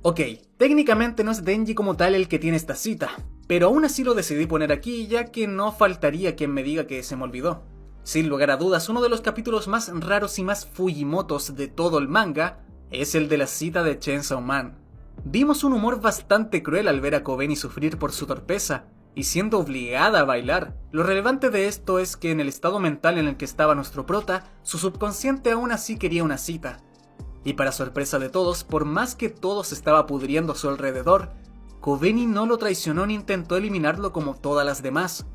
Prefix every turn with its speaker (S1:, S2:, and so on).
S1: Ok, técnicamente no es Denji como tal el que tiene esta cita, pero aún así lo decidí poner aquí ya que no faltaría quien me diga que se me olvidó. Sin lugar a dudas, uno de los capítulos más raros y más Fujimotos de todo el manga es el de la cita de Chainsaw Man. Vimos un humor bastante cruel al ver a Kobeni sufrir por su torpeza y siendo obligada a bailar. Lo relevante de esto es que en el estado mental en el que estaba nuestro prota, su subconsciente aún así quería una cita. Y para sorpresa de todos, por más que todo se estaba pudriendo a su alrededor, Kobeni no lo traicionó ni intentó eliminarlo como todas las demás.